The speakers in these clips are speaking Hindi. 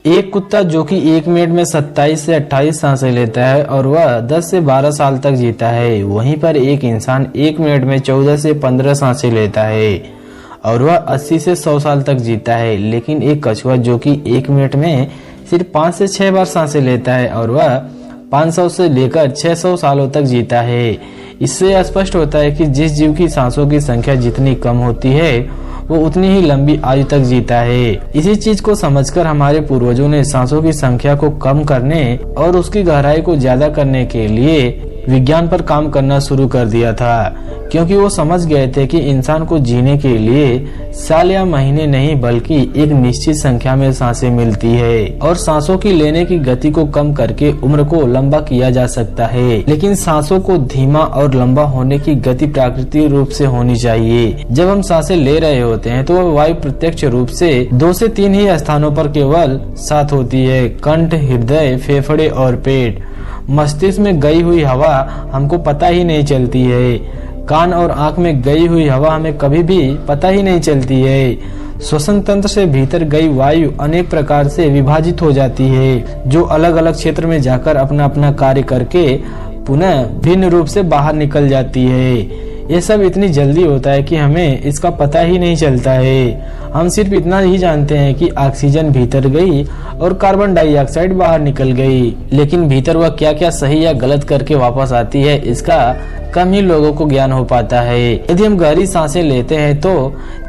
एक कुत्ता जो कि 1 मिनट में 27 से 28 सांसें लेता है और वह 10 से 12 साल तक जीता है, वहीं पर एक इंसान 1 मिनट में 14 से 15 सांसें लेता है और वह 80 से 100 साल तक जीता है। लेकिन एक कछुआ जो कि 1 मिनट में सिर्फ 5 से 6 बार सांसें लेता है और वह 500 से लेकर 600 सालों तक जीता है। इससे स्पष्ट होता है कि जिस जीव की सांसों की संख्या जितनी कम होती है वो उतनी ही लंबी आयु तक जीता है। इसी चीज को समझकर हमारे पूर्वजों ने सांसों की संख्या को कम करने और उसकी गहराई को ज्यादा करने के लिए विज्ञान पर काम करना शुरू कर दिया था, क्योंकि वो समझ गए थे कि इंसान को जीने के लिए साल या महीने नहीं बल्कि एक निश्चित संख्या में सांसें मिलती है और सांसों की लेने की गति को कम करके उम्र को लंबा किया जा सकता है। लेकिन सांसों को धीमा और लंबा होने की गति प्राकृतिक रूप से होनी चाहिए। जब हम सांसें ले रहे होते हैं तो वह वायु प्रत्यक्ष रूप से 2 से 3 ही स्थानों पर केवल साथ होती है, कंठ, हृदय, फेफड़े और पेट। मस्तिष्क में गई हुई हवा हमको पता ही नहीं चलती है। कान और आंख में गई हुई हवा हमें कभी भी पता ही नहीं चलती है। श्वसन तंत्र से भीतर गई वायु अनेक प्रकार से विभाजित हो जाती है, जो अलग अलग क्षेत्र में जाकर अपना अपना कार्य करके पुनः भिन्न रूप से बाहर निकल जाती है। ये सब इतनी जल्दी होता है कि हमें इसका पता ही नहीं चलता है। हम सिर्फ इतना ही जानते हैं कि ऑक्सीजन भीतर गई और कार्बन डाइऑक्साइड बाहर निकल गई, लेकिन भीतर वह क्या क्या सही या गलत करके वापस आती है इसका कम ही लोगों को ज्ञान हो पाता है। यदि हम गहरी सांसें लेते हैं तो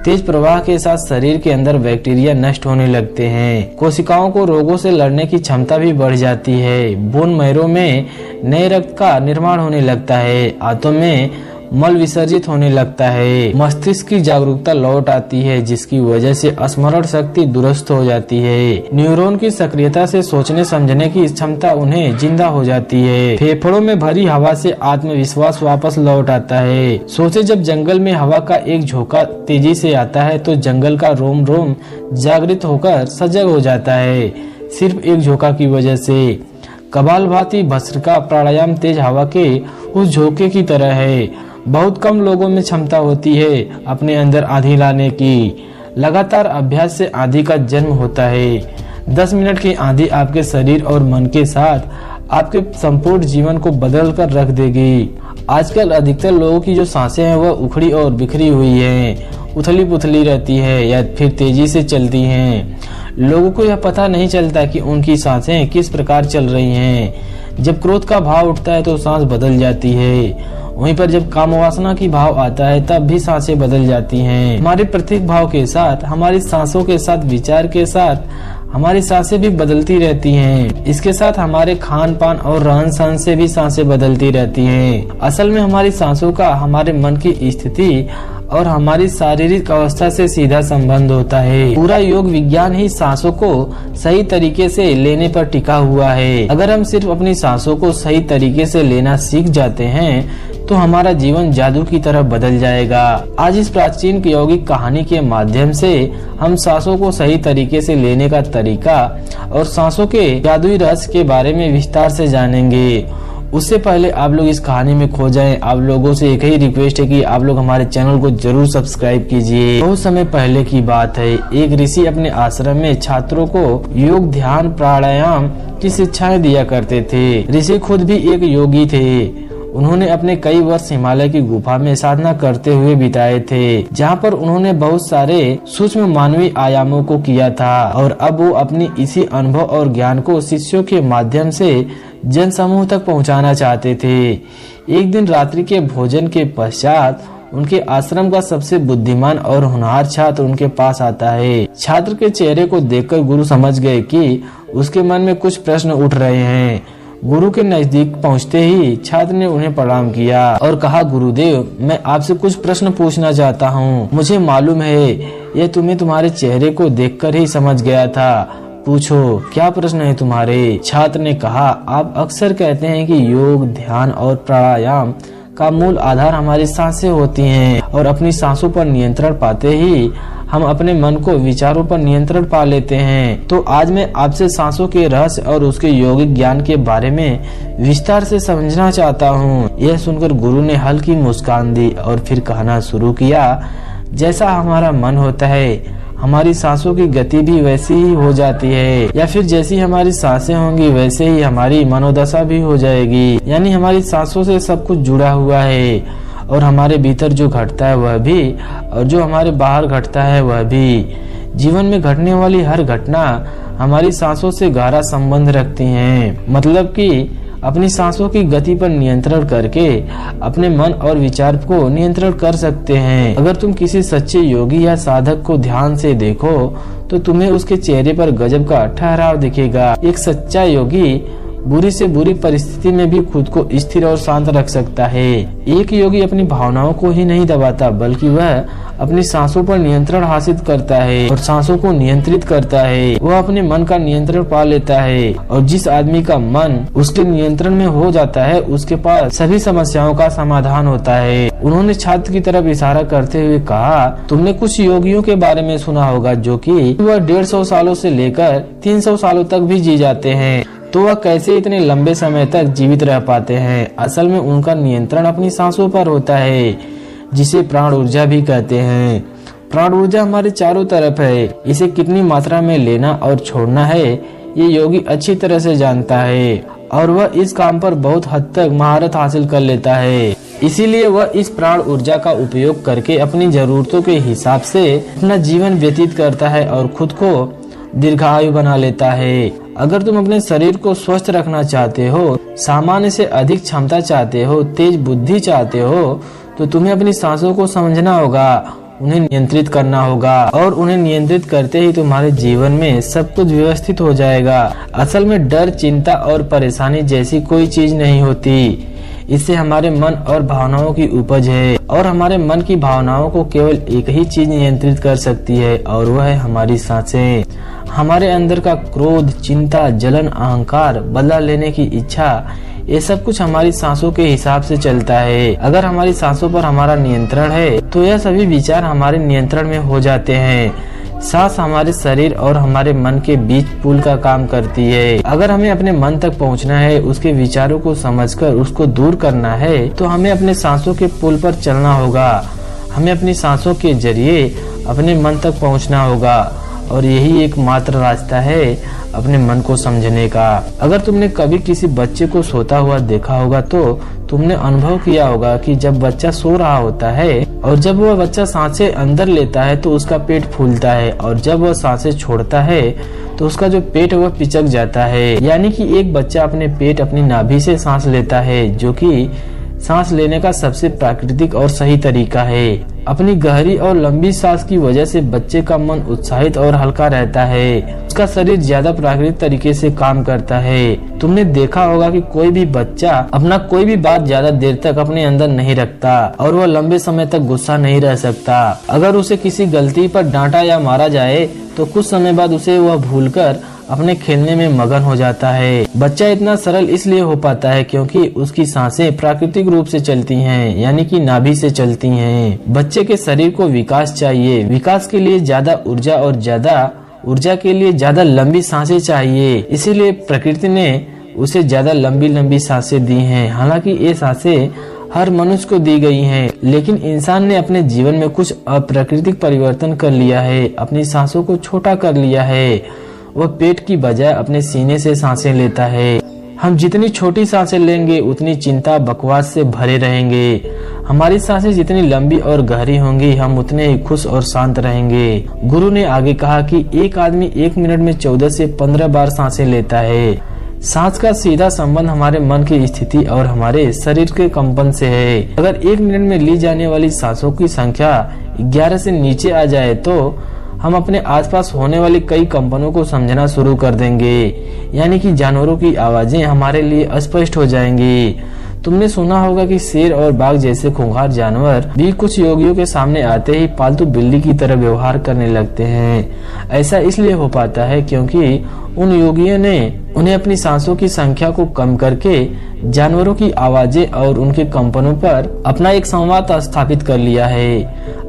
तेज प्रवाह के साथ शरीर के अंदर बैक्टीरिया नष्ट होने लगते हैं। कोशिकाओं को रोगों से लड़ने की क्षमता भी बढ़ जाती है। बोन मैरो में नए रक्त का निर्माण होने लगता है। आंतों में मल विसर्जित होने लगता है। मस्तिष्क की जागरूकता लौट आती है, जिसकी वजह से स्मरण शक्ति दुरुस्त हो जाती है। न्यूरॉन की सक्रियता से सोचने समझने की क्षमता उन्हें जिंदा हो जाती है। फेफड़ों में भरी हवा से आत्मविश्वास वापस लौट आता है। सोचे जब जंगल में हवा का एक झोंका तेजी से आता है तो जंगल का रोम रोम जागृत होकर सजग हो जाता है, सिर्फ एक झोंका की वजह से। कपालभाति भस्त्रिका प्राणायाम तेज हवा के उस झोंके की तरह है। बहुत कम लोगों में क्षमता होती है अपने अंदर आंधी लाने की। लगातार अभ्यास से आंधी का जन्म होता है। 10 मिनट की आंधी आपके शरीर और मन के साथ आपके संपूर्ण जीवन को बदल कर रख देगी। आजकल अधिकतर लोगों की जो सांसें हैं वह उखड़ी और बिखरी हुई हैं, उथली पुथली रहती है या फिर तेजी से चलती हैं। लोगों को यह पता नहीं चलता कि उनकी सांसें किस प्रकार चल रही हैं। जब क्रोध का भाव उठता है तो सांस बदल जाती है, वहीं पर जब काम वासना की भाव आता है तब भी सांसें बदल जाती हैं। हमारे प्रत्येक भाव के साथ, हमारी सांसों के साथ, विचार के साथ हमारी सांसें भी बदलती रहती हैं। इसके साथ हमारे खान पान और रहन सहन से भी सांसें बदलती रहती हैं। असल में हमारी सांसों का हमारे मन की स्थिति और हमारी शारीरिक अवस्था से सीधा संबंध होता है। पूरा योग विज्ञान ही सांसों को सही तरीके से लेने पर टिका हुआ है। अगर हम सिर्फ अपनी सांसों को सही तरीके से लेना सीख जाते हैं तो हमारा जीवन जादू की तरह बदल जाएगा। आज इस प्राचीन यौगिक कहानी के माध्यम से हम सांसों को सही तरीके से लेने का तरीका और सांसों के जादुई रहस्य के बारे में विस्तार से जानेंगे। उससे पहले आप लोग इस कहानी में खो जाएं, आप लोगों से एक ही रिक्वेस्ट है कि आप लोग हमारे चैनल को जरूर सब्सक्राइब कीजिए। बहुत समय पहले की बात है, एक ऋषि अपने आश्रम में छात्रों को योग, ध्यान, प्राणायाम की शिक्षाएं दिया करते थे। ऋषि खुद भी एक योगी थे। उन्होंने अपने कई वर्ष हिमालय की गुफा में साधना करते हुए बिताए थे, जहाँ पर उन्होंने बहुत सारे सूक्ष्म मानवीय आयामों को किया था और अब वो अपनी इसी अनुभव और ज्ञान को शिष्यों के माध्यम से जन समूह तक पहुँचाना चाहते थे। एक दिन रात्रि के भोजन के पश्चात उनके आश्रम का सबसे बुद्धिमान और होनहार छात्र उनके पास आता है। छात्र के चेहरे को देखकर गुरु समझ गए कि उसके मन में कुछ प्रश्न उठ रहे हैं। गुरु के नजदीक पहुंचते ही छात्र ने उन्हें प्रणाम किया और कहा, गुरुदेव, मैं आपसे कुछ प्रश्न पूछना चाहता हूं। मुझे मालूम है यह तुम्हें तुम्हारे चेहरे को देखकर ही समझ गया था। पूछो, क्या प्रश्न है तुम्हारे? छात्र ने कहा, आप अक्सर कहते हैं कि योग, ध्यान और प्राणायाम का मूल आधार हमारी सांसें होती हैं और अपनी सांसों पर नियंत्रण पाते ही हम अपने मन को विचारों पर नियंत्रण पा लेते हैं। तो आज मैं आपसे सांसों के रहस्य और उसके यौगिक ज्ञान के बारे में विस्तार से समझना चाहता हूँ। यह सुनकर गुरु ने हल्की मुस्कान दी और फिर कहना शुरू किया, जैसा हमारा मन होता है हमारी सांसों की गति भी वैसी ही हो जाती है, या फिर जैसी हमारी सांसें होंगी वैसे ही हमारी मनोदशा भी हो जाएगी। यानी हमारी सांसों से सब कुछ जुड़ा हुआ है, और हमारे भीतर जो घटता है वह भी, और जो हमारे बाहर घटता है वह भी। जीवन में घटने वाली हर घटना हमारी सांसों से गहरा संबंध रखती हैं। मतलब कि अपनी सांसों की गति पर नियंत्रण करके अपने मन और विचार को नियंत्रण कर सकते हैं। अगर तुम किसी सच्चे योगी या साधक को ध्यान से देखो तो तुम्हें उसके चेहरे पर गजब का ठहराव दिखेगा। एक सच्चा योगी बुरी से बुरी परिस्थिति में भी खुद को स्थिर और शांत रख सकता है। एक योगी अपनी भावनाओं को ही नहीं दबाता, बल्कि वह अपनी सांसों पर नियंत्रण हासिल करता है और सांसों को नियंत्रित करता है। वह अपने मन का नियंत्रण पा लेता है, और जिस आदमी का मन उसके नियंत्रण में हो जाता है उसके पास सभी समस्याओं का समाधान होता है। उन्होंने छात्र की तरफ इशारा करते हुए कहा, तुमने कुछ योगियों के बारे में सुना होगा जो कि वह 150 सालों से लेकर 300 सालों तक भी जी जाते हैं, तो वह कैसे इतने लंबे समय तक जीवित रह पाते हैं? असल में उनका नियंत्रण अपनी सांसों पर होता है, जिसे प्राण ऊर्जा भी कहते हैं। प्राण ऊर्जा हमारे चारों तरफ है, इसे कितनी मात्रा में लेना और छोड़ना है ये योगी अच्छी तरह से जानता है, और वह इस काम पर बहुत हद तक महारत हासिल कर लेता है। इसीलिए वह इस प्राण ऊर्जा का उपयोग करके अपनी जरूरतों के हिसाब से अपना जीवन व्यतीत करता है और खुद को दीर्घायु बना लेता है। अगर तुम अपने शरीर को स्वस्थ रखना चाहते हो, सामान्य से अधिक क्षमता चाहते हो, तेज बुद्धि चाहते हो, तो तुम्हें अपनी सांसों को समझना होगा, उन्हें नियंत्रित करना होगा, और उन्हें नियंत्रित करते ही तुम्हारे जीवन में सब कुछ व्यवस्थित हो जाएगा। असल में डर, चिंता और परेशानी जैसी कोई चीज नहीं होती। इससे हमारे मन और भावनाओं की उपज है, और हमारे मन की भावनाओं को केवल एक ही चीज नियंत्रित कर सकती है, और वह है हमारी सांसें। हमारे अंदर का क्रोध, चिंता, जलन, अहंकार, बदला लेने की इच्छा, ये सब कुछ हमारी सांसों के हिसाब से चलता है। अगर हमारी सांसों पर हमारा नियंत्रण है तो यह सभी विचार हमारे नियंत्रण में हो जाते हैं। सांस हमारे शरीर और हमारे मन के बीच पुल का काम करती है। अगर हमें अपने मन तक पहुंचना है, उसके विचारों को समझकर उसको दूर करना है, तो हमें अपने सांसों के पुल पर चलना होगा। हमें अपनी सांसों के जरिए अपने मन तक पहुंचना होगा, और यही एकमात्र रास्ता है अपने मन को समझने का। अगर तुमने कभी किसी बच्चे को सोता हुआ देखा होगा तो तुमने अनुभव किया होगा कि जब बच्चा सो रहा होता है और जब वह बच्चा सांसें अंदर लेता है तो उसका पेट फूलता है, और जब वह सांसें छोड़ता है तो उसका जो पेट है वह पिचक जाता है। यानी कि एक बच्चा अपने पेट, अपनी नाभि से सांस लेता है, जो कि सांस लेने का सबसे प्राकृतिक और सही तरीका है। अपनी गहरी और लंबी सांस की वजह से बच्चे का मन उत्साहित और हल्का रहता है। उसका शरीर ज्यादा प्राकृतिक तरीके से काम करता है। तुमने देखा होगा कि कोई भी बच्चा अपना कोई भी बात ज्यादा देर तक अपने अंदर नहीं रखता, और वह लंबे समय तक गुस्सा नहीं रह सकता। अगर उसे किसी गलती पर डांटा या मारा जाए तो कुछ समय बाद उसे वह भूलकर अपने खेलने में मगन हो जाता है। बच्चा इतना सरल इसलिए हो पाता है क्योंकि उसकी सांसें प्राकृतिक रूप से चलती हैं, यानी कि नाभि से चलती हैं। बच्चे के शरीर को विकास चाहिए, विकास के लिए ज्यादा ऊर्जा और ज्यादा ऊर्जा के लिए ज्यादा लंबी सांसें चाहिए। इसीलिए प्रकृति ने उसे ज्यादा लंबी लंबी सांसें दी हैं। हालांकि ये सांसें हर मनुष्य को दी गई हैं, लेकिन इंसान ने अपने जीवन में कुछ अप्राकृतिक परिवर्तन कर लिया है। अपनी सांसों को छोटा कर लिया है। वह पेट की बजाय अपने सीने से सांसें लेता है। हम जितनी छोटी सांसें लेंगे उतनी चिंता, बकवास से भरे रहेंगे। हमारी सांसें जितनी लंबी और गहरी होंगी हम उतने ही खुश और शांत रहेंगे। गुरु ने आगे कहा कि एक आदमी 1 मिनट में 14 से 15 बार सांसें लेता है। सांस का सीधा संबंध हमारे मन की स्थिति और हमारे शरीर के कंपन से है। अगर 1 मिनट में ली जाने वाली सांसों की संख्या 11 से नीचे आ जाए तो हम अपने आसपास होने वाली कई कंपनों को समझना शुरू कर देंगे, यानी कि जानवरों की आवाजें हमारे लिए अस्पष्ट हो जाएंगी। तुमने सुना होगा कि शेर और बाघ जैसे खूंखार जानवर भी कुछ योगियों के सामने आते ही पालतू बिल्ली की तरह व्यवहार करने लगते हैं। ऐसा इसलिए हो पाता है क्योंकि उन योगियों ने उन्हें अपनी सांसों की संख्या को कम करके जानवरों की आवाजें और उनके कंपनों पर अपना एक संवाद स्थापित कर लिया है।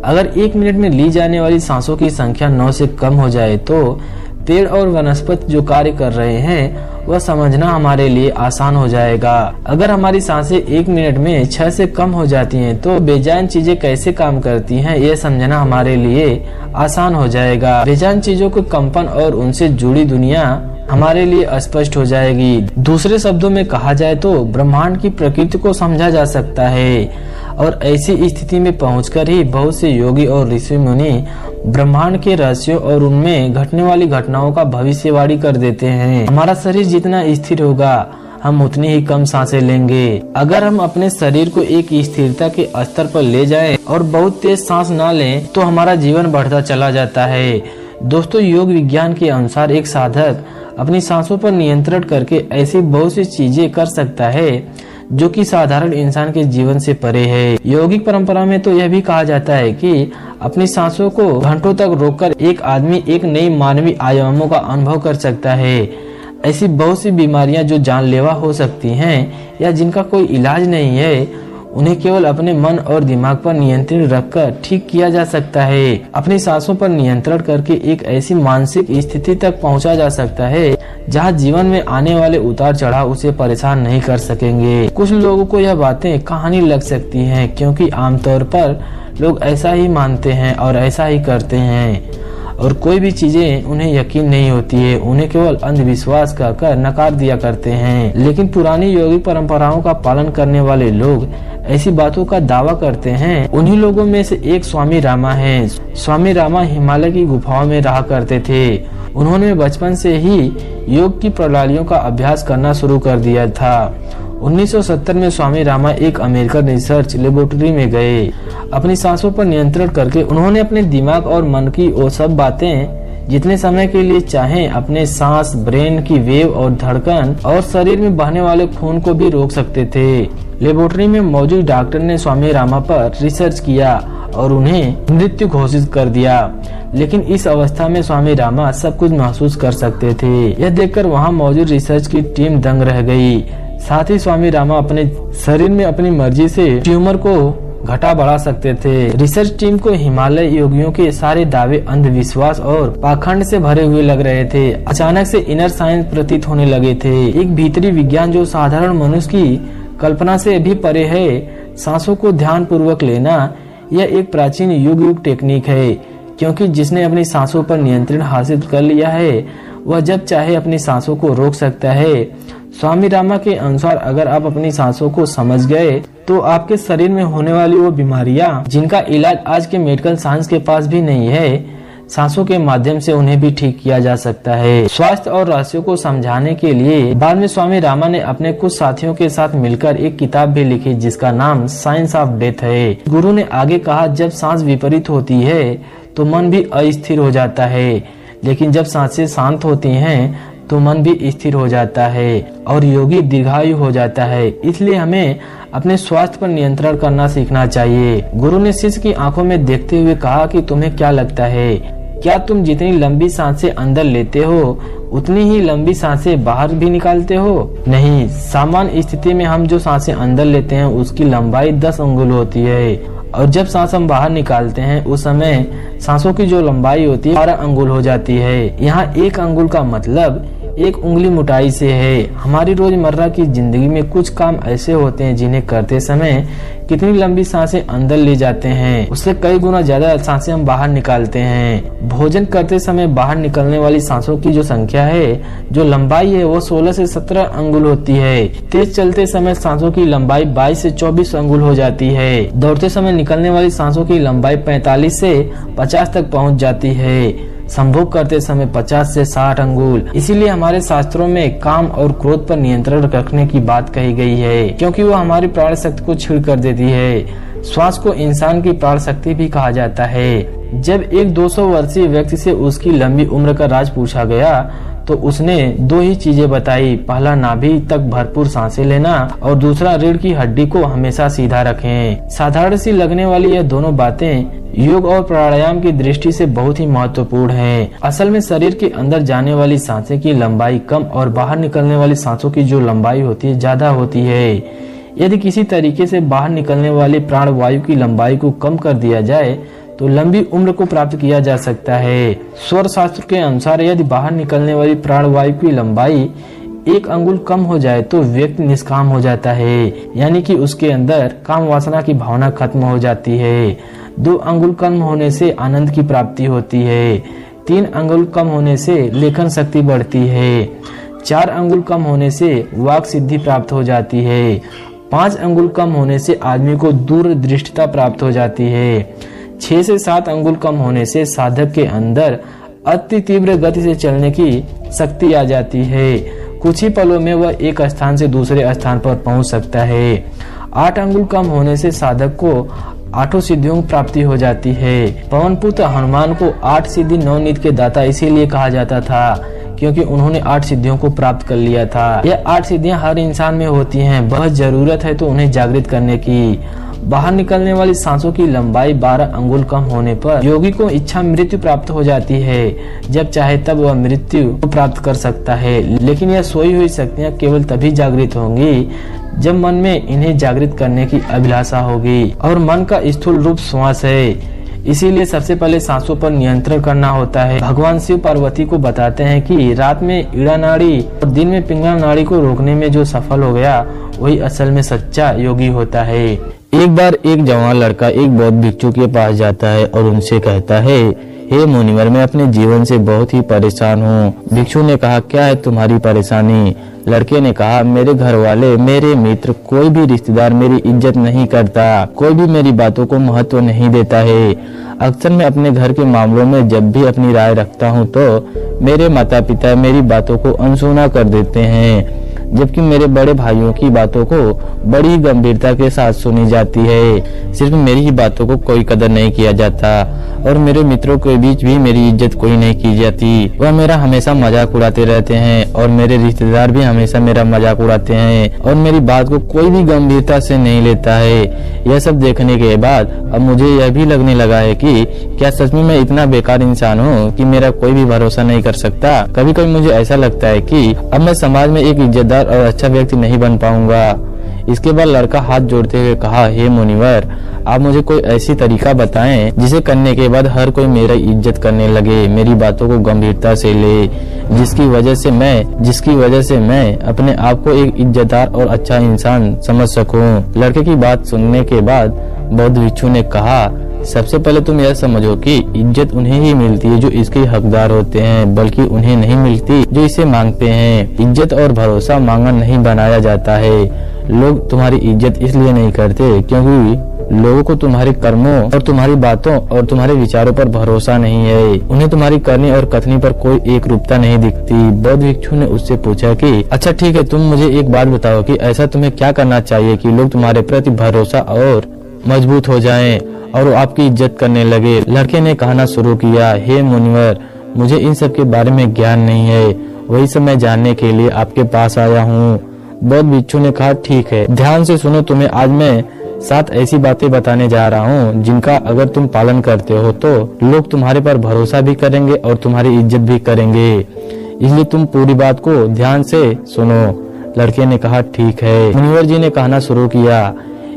अगर 1 मिनट में ली जाने वाली सांसों की संख्या 9 से कम हो जाए तो पेड़ और वनस्पति जो कार्य कर रहे हैं वह समझना हमारे लिए आसान हो जाएगा। अगर हमारी सांसें 1 मिनट में 6 से कम हो जाती हैं तो बेजान चीजें कैसे काम करती हैं यह समझना हमारे लिए आसान हो जाएगा। बेजान चीजों के कंपन और उनसे जुड़ी दुनिया हमारे लिए स्पष्ट हो जाएगी। दूसरे शब्दों में कहा जाए तो ब्रह्मांड की प्रकृति को समझा जा सकता है और ऐसी स्थिति में पहुंचकर ही बहुत से योगी और ऋषि मुनि ब्रह्मांड के रहस्यों और उनमें घटने वाली घटनाओं का भविष्यवाणी कर देते हैं। हमारा शरीर जितना स्थिर होगा हम उतनी ही कम सांसें लेंगे। अगर हम अपने शरीर को एक स्थिरता के स्तर पर ले जाएं और बहुत तेज सांस ना लें तो हमारा जीवन बढ़ता चला जाता है। दोस्तों, योग विज्ञान के अनुसार एक साधक अपनी सांसों पर नियंत्रण करके ऐसी बहुत सी चीजें कर सकता है जो कि साधारण इंसान के जीवन से परे है। योगिक परंपरा में तो यह भी कहा जाता है कि अपनी सांसों को घंटों तक रोककर एक आदमी एक नई मानवीय आयामों का अनुभव कर सकता है। ऐसी बहुत सी बीमारियां जो जानलेवा हो सकती हैं या जिनका कोई इलाज नहीं है उन्हें केवल अपने मन और दिमाग पर नियंत्रण रखकर ठीक किया जा सकता है। अपनी सांसों पर नियंत्रण करके एक ऐसी मानसिक स्थिति तक पहुंचा जा सकता है जहां जीवन में आने वाले उतार चढ़ाव उसे परेशान नहीं कर सकेंगे। कुछ लोगों को यह बातें कहानी लग सकती हैं क्योंकि आमतौर पर लोग ऐसा ही मानते हैं और ऐसा ही करते हैं और कोई भी चीजें उन्हें यकीन नहीं होती है, उन्हें केवल अंधविश्वास कहकर नकार दिया करते हैं। लेकिन पुरानी योगिक परंपराओं का पालन करने वाले लोग ऐसी बातों का दावा करते हैं। उन्हीं लोगों में से एक स्वामी रामा है। स्वामी रामा हिमालय की गुफाओं में रहा करते थे। उन्होंने बचपन से ही योग की प्रणालियों का अभ्यास करना शुरू कर दिया था। 1970 में स्वामी रामा एक अमेरिकन रिसर्च लेबोरेटरी में गए। अपनी सांसों पर नियंत्रण करके उन्होंने अपने दिमाग और मन की वो सब बातें जितने समय के लिए चाहें अपने सांस, ब्रेन की वेव और धड़कन और शरीर में बहने वाले खून को भी रोक सकते थे। लेबोरेटरी में मौजूद डॉक्टर ने स्वामी रामा पर रिसर्च किया और उन्हें मृत्यु घोषित कर दिया। लेकिन इस अवस्था में स्वामी रामा सब कुछ महसूस कर सकते थे। यह देखकर वहां मौजूद रिसर्च की टीम दंग रह गई। साथ ही स्वामी रामा अपने शरीर में अपनी मर्जी से ट्यूमर को घटा बढ़ा सकते थे। रिसर्च टीम को हिमालय योगियों के सारे दावे अंधविश्वास और पाखंड से भरे हुए लग रहे थे। अचानक से इनर साइंस प्रतीत होने लगे थे, एक भीतरी विज्ञान जो साधारण मनुष्य की कल्पना से भी परे है। सांसों को ध्यान पूर्वक लेना यह एक प्राचीन युग टेक्निक है, क्योंकि जिसने अपनी सांसों पर नियंत्रण हासिल कर लिया है वह जब चाहे अपनी सांसों को रोक सकता है। स्वामी रामा के अनुसार अगर आप अपनी सांसों को समझ गए तो आपके शरीर में होने वाली वो बीमारियां जिनका इलाज आज के मेडिकल साइंस के पास भी नहीं है, सांसों के माध्यम से उन्हें भी ठीक किया जा सकता है। स्वास्थ्य और रहस्यों को समझाने के लिए बाद में स्वामी रामा ने अपने कुछ साथियों के साथ मिलकर एक किताब भी लिखी जिसका नाम साइंस ऑफ डेथ है। गुरु ने आगे कहा, जब सांस विपरीत होती है तो मन भी अस्थिर हो जाता है, लेकिन जब सांसें शांत होती हैं तो मन भी स्थिर हो जाता है और योगी दीर्घायु हो जाता है। इसलिए हमें अपने स्वास्थ्य पर नियंत्रण करना सीखना चाहिए। गुरु ने शिष्य की आंखों में देखते हुए कहा कि तुम्हें क्या लगता है, क्या तुम जितनी लंबी सांसें अंदर लेते हो उतनी ही लंबी सांसें बाहर भी निकालते हो? नहीं, सामान्य स्थिति में हम जो सांसें अंदर लेते हैं उसकी लंबाई 10 अंगुल होती है और जब सांस हम बाहर निकालते हैं उस समय सांसों की जो लंबाई होती है 12 अंगुल हो जाती है। यहाँ 1 अंगुल का मतलब 1 उंगली मोटाई से है। हमारी रोजमर्रा की जिंदगी में कुछ काम ऐसे होते हैं जिन्हें करते समय कितनी लंबी सांसें अंदर ले जाते हैं उससे कई गुना ज्यादा सांसें हम बाहर निकालते हैं। भोजन करते समय बाहर निकलने वाली सांसों की जो संख्या है, जो लंबाई है, वो 16 से 17 अंगुल होती है। तेज चलते समय सांसों की लंबाई 22 से 24 अंगुल हो जाती है। दौड़ते समय निकलने वाली सांसों की लंबाई 45 से 50 तक पहुँच जाती है। संभोग करते समय 50 से 60 अंगुल। इसीलिए हमारे शास्त्रों में काम और क्रोध पर नियंत्रण रखने की बात कही गई है, क्योंकि वो हमारी प्राण शक्ति को छीड़ कर देती है। श्वास को इंसान की प्राण शक्ति भी कहा जाता है। जब एक 200 वर्षीय व्यक्ति से उसकी लंबी उम्र का राज पूछा गया तो उसने 2 ही चीजें बताई। पहला, नाभि तक भरपूर सांसें लेना और दूसरा, रीढ़ की हड्डी को हमेशा सीधा रखें। साधारण सी लगने वाली यह दोनों बातें योग और प्राणायाम की दृष्टि से बहुत ही महत्वपूर्ण हैं। असल में शरीर के अंदर जाने वाली सांसें की लंबाई कम और बाहर निकलने वाली सांसों की जो लंबाई होती है ज्यादा होती है। यदि किसी तरीके से बाहर निकलने वाली प्राण वायु की लंबाई को कम कर दिया जाए तो लंबी उम्र को प्राप्त किया जा सकता है। स्वर शास्त्र के अनुसार यदि बाहर निकलने वाली प्राणवायु की लंबाई 1 अंगुल कम हो जाए तो व्यक्ति निष्काम हो जाता है, यानी कि उसके अंदर काम वासना की भावना खत्म हो जाती है। 2 अंगुल कम होने से आनंद की प्राप्ति होती है। 3 अंगुल कम होने से लेखन शक्ति बढ़ती है। 4 अंगुल कम होने से वाक सिद्धि प्राप्त हो जाती है। 5 अंगुल कम होने से आदमी को दूरदृष्टता प्राप्त हो जाती है। 6 से 7 अंगुल कम होने से साधक के अंदर अति तीव्र गति से चलने की शक्ति आ जाती है। कुछ ही पलों में वह एक स्थान से दूसरे स्थान पर पहुंच सकता है। 8 अंगुल कम होने से साधक को 8 सिद्धियों की प्राप्ति हो जाती है। पवन पुत्र हनुमान को 8 सिद्धि नवनीत के दाता इसीलिए कहा जाता था क्योंकि उन्होंने 8 सिद्धियों को प्राप्त कर लिया था। यह 8 सिद्धियां हर इंसान में होती हैं, बहुत जरूरत है तो उन्हें जागृत करने की। बाहर निकलने वाली सांसों की लंबाई 12 अंगुल कम होने पर योगी को इच्छा मृत्यु प्राप्त हो जाती है। जब चाहे तब वह मृत्यु को प्राप्त कर सकता है, लेकिन यह सोई हुई शक्तियां केवल तभी जागृत होंगी जब मन में इन्हें जागृत करने की अभिलाषा होगी। और मन का स्थूल रूप श्वास है, इसीलिए सबसे पहले सांसों पर नियंत्रण करना होता है। भगवान शिव पार्वती को बताते हैं कि रात में ईड़ा नाड़ी और दिन में पिंगला नाड़ी को रोकने में जो सफल हो गया वही असल में सच्चा योगी होता है। एक बार एक जवान लड़का एक बौद्ध भिक्षु के पास जाता है और उनसे कहता है, हे मुनिवर, मैं अपने जीवन से बहुत ही परेशान हूँ। भिक्षु ने कहा, क्या है तुम्हारी परेशानी? लड़के ने कहा, मेरे घर वाले, मेरे मित्र, कोई भी रिश्तेदार मेरी इज्जत नहीं करता, कोई भी मेरी बातों को महत्व नहीं देता है। अक्सर मैं अपने घर के मामलों में जब भी अपनी राय रखता हूँ तो मेरे माता पिता मेरी बातों को अनसुना कर देते हैं, जबकि मेरे बड़े भाइयों की बातों को बड़ी गंभीरता के साथ सुनी जाती है। सिर्फ मेरी ही बातों को कोई कदर नहीं किया जाता और मेरे मित्रों के बीच भी मेरी इज्जत कोई नहीं की जाती। वह मेरा हमेशा मजाक उड़ाते रहते हैं और मेरे रिश्तेदार भी हमेशा मेरा मजाक उड़ाते हैं और मेरी बात को कोई भी गंभीरता से नहीं लेता है। यह सब देखने के बाद अब मुझे यह भी लगने लगा है कि क्या सच में मैं इतना बेकार इंसान हूँ कि मेरा कोई भी भरोसा नहीं कर सकता। कभी कभी मुझे ऐसा लगता है कि अब मैं समाज में एक इज्जतदार और अच्छा व्यक्ति नहीं बन पाऊंगा। इसके बाद लड़का हाथ जोड़ते हुए कहा, हे मुनिवर, आप मुझे कोई ऐसी तरीका बताएं जिसे करने के बाद हर कोई मेरी इज्जत करने लगे, मेरी बातों को गंभीरता से ले, जिसकी वजह से मैं अपने आप को एक इज्जतदार और अच्छा इंसान समझ सकूं। लड़के की बात सुनने के बाद बौद्ध भिक्षु ने कहा, सबसे पहले तुम यह समझो कि इज्जत उन्हें ही मिलती है जो इसके हकदार होते हैं, बल्कि उन्हें नहीं मिलती जो इसे मांगते हैं। इज्जत और भरोसा मांगा नहीं बनाया जाता है। लोग तुम्हारी इज्जत इसलिए नहीं करते क्योंकि लोगों को तुम्हारे कर्मों और तुम्हारी बातों और तुम्हारे विचारों पर भरोसा नहीं है। उन्हें तुम्हारी करनी और कथनी पर कोई एक रूपता नहीं दिखती। बौद्ध भिक्षु ने उससे पूछा कि अच्छा ठीक है, तुम मुझे एक बात बताओ कि ऐसा तुम्हें क्या करना चाहिए कि लोग तुम्हारे प्रति भरोसा और मजबूत हो जाएं और वो आपकी इज्जत करने लगे। लड़के ने कहना शुरू किया, हे मुनिवर, मुझे इन सब के बारे में ज्ञान नहीं है, वही सब मैं जानने के लिए आपके पास आया हूँ। बौद्ध भिक्षु ने कहा, ठीक है, ध्यान से सुनो, तुम्हें आज मैं 7 ऐसी बातें बताने जा रहा हूँ जिनका अगर तुम पालन करते हो तो लोग तुम्हारे पर भरोसा भी करेंगे और तुम्हारी इज्जत भी करेंगे, इसलिए तुम पूरी बात को ध्यान से सुनो। लड़के ने कहा, ठीक है। मुनिवर जी ने कहना शुरू किया,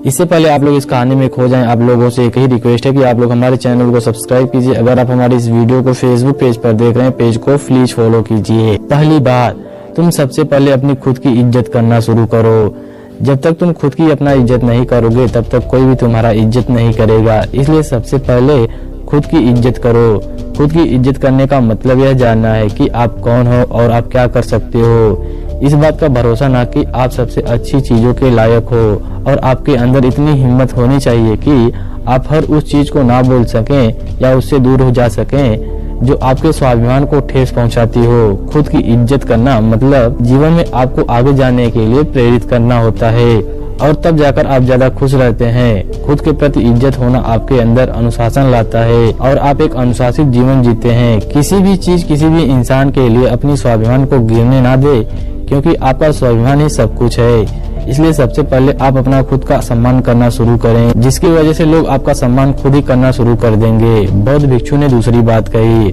इससे पहले आप लोग इस कहानी में खो जाएं, आप लोगों से एक ही रिक्वेस्ट है कि आप लोग हमारे चैनल को सब्सक्राइब कीजिए। अगर आप हमारी इस वीडियो को फेसबुक पेज पर देख रहे हैं, पेज को प्लीज फॉलो कीजिए। पहली बात, तुम सबसे पहले अपनी खुद की इज्जत करना शुरू करो। जब तक तुम खुद की अपना इज्जत नहीं करोगे तब तक कोई भी तुम्हारा इज्जत नहीं करेगा, इसलिए सबसे पहले खुद की इज्जत करो। खुद की इज्जत करने का मतलब यह जानना है कि आप कौन हो और आप क्या कर सकते हो। इस बात का भरोसा ना कि आप सबसे अच्छी चीजों के लायक हो और आपके अंदर इतनी हिम्मत होनी चाहिए कि आप हर उस चीज को ना बोल सकें या उससे दूर हो जा सकें जो आपके स्वाभिमान को ठेस पहुंचाती हो। खुद की इज्जत करना मतलब जीवन में आपको आगे जाने के लिए प्रेरित करना होता है और तब जाकर आप ज्यादा खुश रहते हैं। खुद के प्रति इज्जत होना आपके अंदर अनुशासन लाता है और आप एक अनुशासित जीवन जीते हैं। किसी भी चीज किसी भी इंसान के लिए अपनी स्वाभिमान को गिरने ना दे, क्योंकि आपका स्वाभिमान ही सब कुछ है। इसलिए सबसे पहले आप अपना खुद का सम्मान करना शुरू करें, जिसकी वजह से लोग आपका सम्मान खुद ही करना शुरू कर देंगे। बौद्ध भिक्षु ने दूसरी बात कही,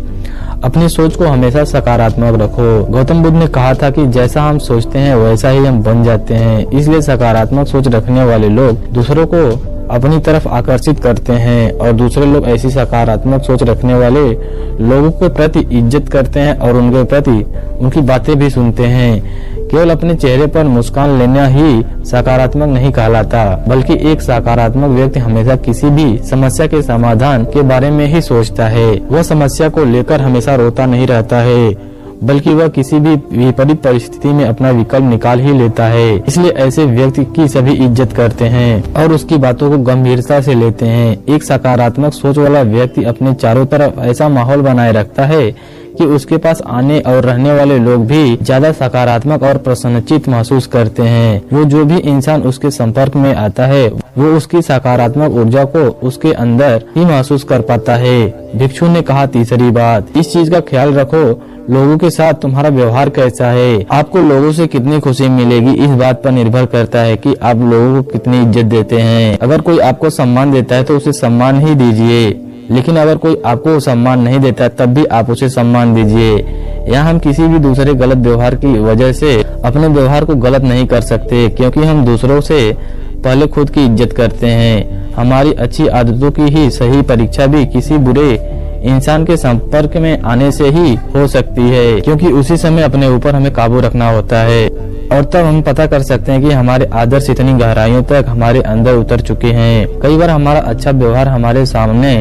अपनी सोच को हमेशा सकारात्मक रखो। गौतम बुद्ध ने कहा था कि जैसा हम सोचते हैं वैसा ही हम बन जाते हैं, इसलिए सकारात्मक सोच रखने वाले लोग दूसरों को अपनी तरफ आकर्षित करते हैं और दूसरे लोग ऐसी सकारात्मक सोच रखने वाले लोगों के प्रति इज्जत करते हैं और उनके प्रति उनकी बातें भी सुनते हैं। केवल अपने चेहरे पर मुस्कान लेना ही सकारात्मक नहीं कहलाता, बल्कि एक सकारात्मक व्यक्ति हमेशा किसी भी समस्या के समाधान के बारे में ही सोचता है। वह समस्या को लेकर हमेशा रोता नहीं रहता है, बल्कि वह किसी भी विपरीत परिस्थिति में अपना विकल्प निकाल ही लेता है। इसलिए ऐसे व्यक्ति की सभी इज्जत करते हैं और उसकी बातों को गंभीरता से लेते हैं। एक सकारात्मक सोच वाला व्यक्ति अपने चारों तरफ ऐसा माहौल बनाए रखता है कि उसके पास आने और रहने वाले लोग भी ज्यादा सकारात्मक और प्रसन्नचित महसूस करते हैं। वो जो भी इंसान उसके संपर्क में आता है वो उसकी सकारात्मक ऊर्जा को उसके अंदर ही महसूस कर पाता है। भिक्षु ने कहा, तीसरी बात, इस चीज का ख्याल रखो, लोगों के साथ तुम्हारा व्यवहार कैसा है। आपको लोगों से कितनी खुशी मिलेगी इस बात पर निर्भर करता है कि आप लोगों को कितनी इज्जत देते हैं। अगर कोई आपको सम्मान देता है तो उसे सम्मान ही दीजिए, लेकिन अगर कोई आपको सम्मान नहीं देता तब भी आप उसे सम्मान दीजिए। यहाँ हम किसी भी दूसरे गलत व्यवहार की वजह से अपने व्यवहार को गलत नहीं कर सकते, क्योंकि हम दूसरों से पहले खुद की इज्जत करते हैं। हमारी अच्छी आदतों की ही सही परीक्षा भी किसी बुरे इंसान के संपर्क में आने से ही हो सकती है, क्योंकि उसी समय अपने ऊपर हमें काबू रखना होता है और तब हम पता कर सकते हैं कि हमारे आदर्श इतनी गहराइयों तक हमारे अंदर उतर चुके हैं। कई बार हमारा अच्छा व्यवहार हमारे सामने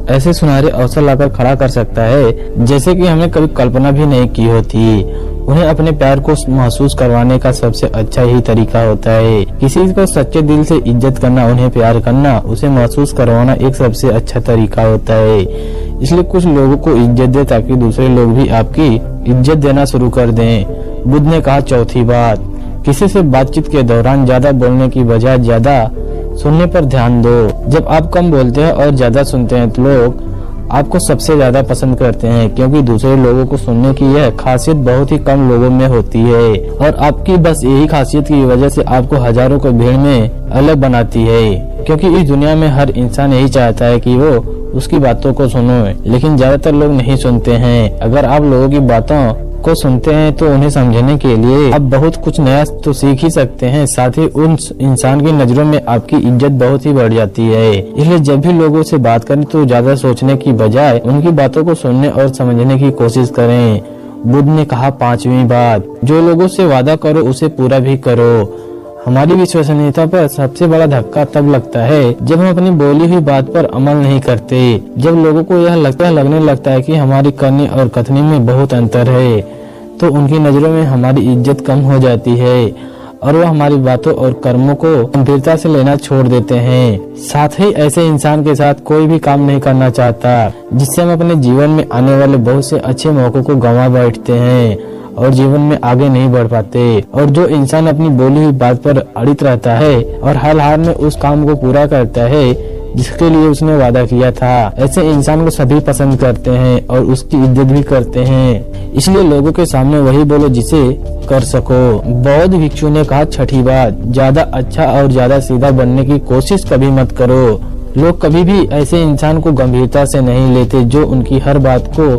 ऐसे सुनहरे अवसर लाकर खड़ा कर सकता है जैसे कि हमने कभी कल्पना भी नहीं की होती। उन्हें अपने प्यार को महसूस करवाने का सबसे अच्छा ही तरीका होता है। किसी को सच्चे दिल से इज्जत करना, उन्हें प्यार करना, उसे महसूस करवाना एक सबसे अच्छा तरीका होता है। इसलिए कुछ लोगों को इज्जत दे ताकि दूसरे लोग भी आपकी इज्जत देना शुरू कर दें। बुद्ध ने कहा, चौथी बात, किसी से बातचीत के दौरान ज्यादा बोलने की बजाय ज्यादा सुनने पर ध्यान दो। जब आप कम बोलते हैं और ज्यादा सुनते हैं तो लोग आपको सबसे ज्यादा पसंद करते हैं, क्योंकि दूसरे लोगों को सुनने की यह खासियत बहुत ही कम लोगों में होती है और आपकी बस यही खासियत की वजह से आपको हजारों की भीड़ में अलग बनाती है। क्योंकि इस दुनिया में हर इंसान यही चाहता है कि वो उसकी बातों को सुनो, लेकिन ज्यादातर लोग नहीं सुनते हैं। अगर आप लोगों की बातों को सुनते हैं तो उन्हें समझने के लिए आप बहुत कुछ नया तो सीख ही सकते हैं, साथ ही उन इंसान की नजरों में आपकी इज्जत बहुत ही बढ़ जाती है। इसलिए जब भी लोगों से बात करें तो ज्यादा सोचने की बजाय उनकी बातों को सुनने और समझने की कोशिश करें। बुद्ध ने कहा, पांचवी बात, जो लोगों से वादा करो उसे पूरा भी करो। हमारी विश्वसनीयता पर सबसे बड़ा धक्का तब लगता है जब हम अपनी बोली हुई बात पर अमल नहीं करते। जब लोगों को यह लगने लगता है कि हमारी करनी और कथनी में बहुत अंतर है, तो उनकी नजरों में हमारी इज्जत कम हो जाती है और वह हमारी बातों और कर्मों को गंभीरता से लेना छोड़ देते हैं। साथ ही ऐसे इंसान के साथ कोई भी काम नहीं करना चाहता, जिससे हम अपने जीवन में आने वाले बहुत से अच्छे मौकों को गंवा बैठते हैं और जीवन में आगे नहीं बढ़ पाते। और जो इंसान अपनी बोली हुई बात पर अड़ित रहता है और हर हाल में उस काम को पूरा करता है जिसके लिए उसने वादा किया था, ऐसे इंसान को सभी पसंद करते हैं और उसकी इज्जत भी करते हैं। इसलिए लोगों के सामने वही बोलो जिसे कर सको। बौद्ध भिक्षु ने कहा, छठी बात, ज्यादा अच्छा और ज्यादा सीधा बनने की कोशिश कभी मत करो। लोग कभी भी ऐसे इंसान को गंभीरता से नहीं लेते जो उनकी हर बात को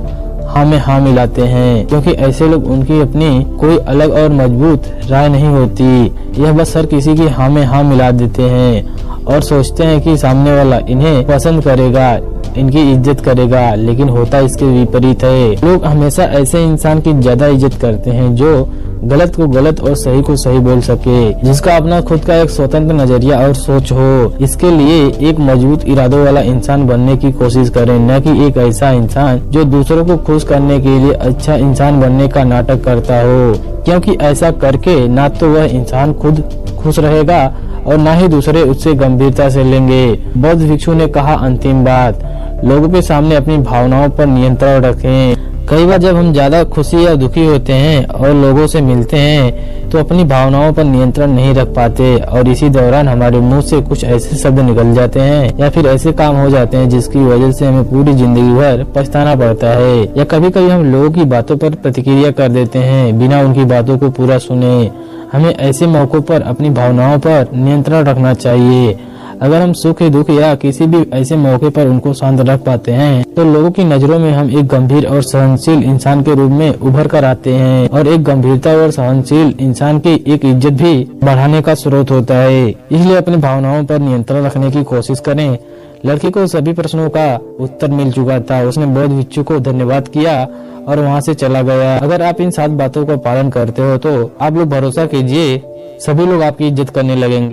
हाँ में हाँ मिलाते हैं, क्योंकि ऐसे लोग उनकी अपनी कोई अलग और मजबूत राय नहीं होती। यह बस हर किसी की हाँ में हाँ मिला देते हैं और सोचते हैं कि सामने वाला इन्हें पसंद करेगा, इनकी इज्जत करेगा, लेकिन होता इसके विपरीत है। लोग हमेशा ऐसे इंसान की ज्यादा इज्जत करते हैं जो गलत को गलत और सही को सही बोल सके, जिसका अपना खुद का एक स्वतंत्र नजरिया और सोच हो। इसके लिए एक मजबूत इरादों वाला इंसान बनने की कोशिश करें, न कि एक ऐसा इंसान जो दूसरों को खुश करने के लिए अच्छा इंसान बनने का नाटक करता हो, क्योंकि ऐसा करके ना तो वह इंसान खुद खुश रहेगा और ना ही दूसरे उससे गंभीरता से लेंगे। बौद्ध भिक्षु ने कहा, अंतिम बात, लोगों के सामने अपनी भावनाओं पर नियंत्रण रखें। कई बार जब हम ज्यादा खुशी या दुखी होते हैं और लोगों से मिलते हैं तो अपनी भावनाओं पर नियंत्रण नहीं रख पाते और इसी दौरान हमारे मुंह से कुछ ऐसे शब्द निकल जाते हैं या फिर ऐसे काम हो जाते हैं जिसकी वजह से हमें पूरी जिंदगी भर पछताना पड़ता है। या कभी कभी हम लोगों की बातों पर प्रतिक्रिया कर देते हैं बिना उनकी बातों को पूरा सुने। हमें ऐसे मौकों पर अपनी भावनाओं पर नियंत्रण रखना चाहिए। अगर हम सुख दुख या किसी भी ऐसे मौके पर उनको शांत रख पाते हैं तो लोगों की नजरों में हम एक गंभीर और सहनशील इंसान के रूप में उभर कर आते हैं, और एक गंभीरता और सहनशील इंसान की एक इज्जत भी बढ़ाने का स्रोत होता है। इसलिए अपनी भावनाओं पर नियंत्रण रखने की कोशिश करें। लड़की को सभी प्रश्नों का उत्तर मिल चुका था। उसने बौद्ध भिक्षु को धन्यवाद किया और वहाँ से चला गया। अगर आप इन 7 बातों का पालन करते हो तो आप लोग भरोसा कीजिए, सभी लोग आपकी इज्जत करने लगेंगे।